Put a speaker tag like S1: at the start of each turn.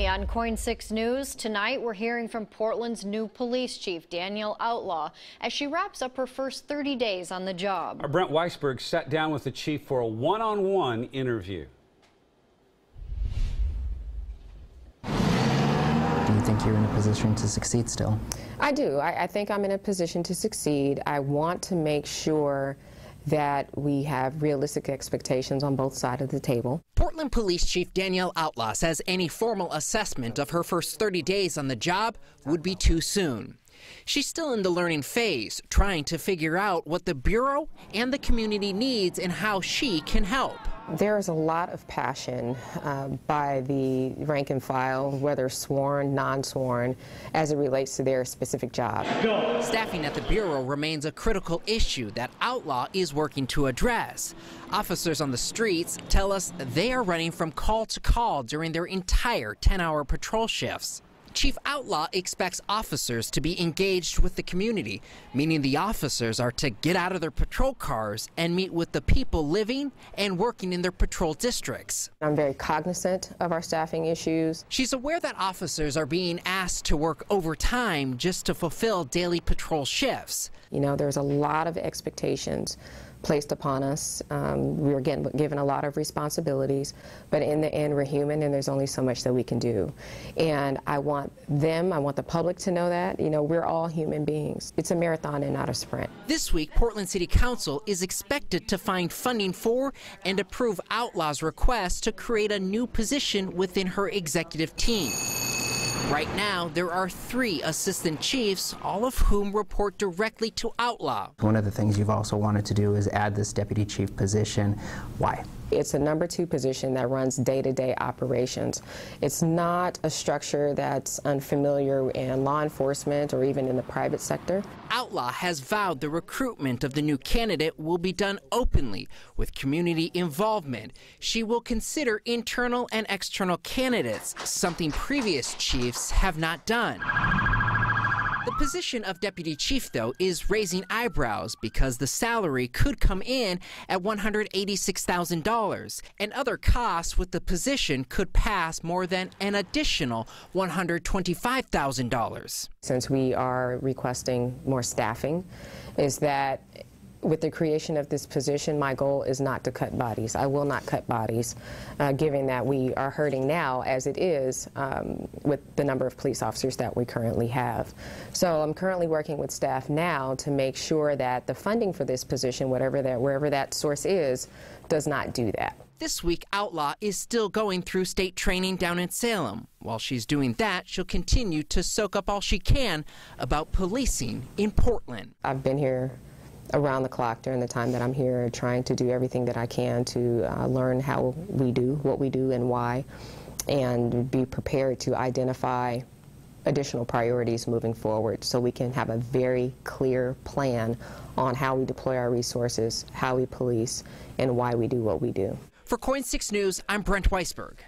S1: Finally, on KOIN 6 News, tonight we're hearing from Portland's new police chief, Danielle Outlaw, as she wraps up her first 30 days on the job.
S2: Our Brent Weisberg sat down with the chief for a one-on-one interview.
S3: Do you think you're in a position to succeed still?
S4: I do. I think I'm in a position to succeed. I want to make sure that we have realistic expectations on both sides of the table.
S5: Portland Police Chief Danielle Outlaw says any formal assessment of her first 30 days on the job would be too soon. She's still in the learning phase, trying to figure out what the Bureau and the community needs and how she can help.
S4: There is a lot of passion by the rank and file, whether sworn, non-sworn, as it relates to their specific job.
S5: Staffing at the Bureau remains a critical issue that Outlaw is working to address. Officers on the streets tell us they are running from call to call during their entire 10-hour patrol shifts. Chief Outlaw expects officers to be engaged with the community, meaning the officers are to get out of their patrol cars and meet with the people living and working in their patrol districts.
S4: I'm very cognizant of our staffing issues.
S5: She's aware that officers are being asked to work overtime just to fulfill daily patrol shifts.
S4: You know, there's a lot of expectations placed upon us. We're given a lot of responsibilities, but in the end, we're human and there's only so much that we can do. And I want the public to know that, you know, we're all human beings. It's a marathon and not a sprint.
S5: This week, Portland City Council is expected to find funding for and approve Outlaw's request to create a new position within her executive team. Right now, there are 3 assistant chiefs, all of whom report directly to Outlaw.
S3: One of the things you've also wanted to do is add this deputy chief position. Why?
S4: It's a number 2 position that runs day-to-day operations. It's not a structure that's unfamiliar in law enforcement or even in the private sector.
S5: Outlaw has vowed the recruitment of the new candidate will be done openly with community involvement. She will consider internal and external candidates, something previous chiefs have not done. The position of deputy chief, though, is raising eyebrows because the salary could come in at $186,000, and other costs with the position could pass more than an additional $125,000.
S4: Since we are requesting more staffing, is that with the creation of this position, my goal is not to cut bodies. I will not cut bodies, given that we are hurting now, as it is, with the number of police officers that we currently have. So I'm currently working with staff now to make sure that the funding for this position, wherever that source is, does not do that.
S5: This week, Outlaw is still going through state training down in Salem. While she's doing that, she'll continue to soak up all she can about policing in Portland.
S4: I've been here around the clock during the time that I'm here, trying to do everything that I can to learn how we do, what we do, and why, and be prepared to identify additional priorities moving forward so we can have a very clear plan on how we deploy our resources, how we police, and why we do what we do.
S5: For KOIN 6 News, I'm Brent Weisberg.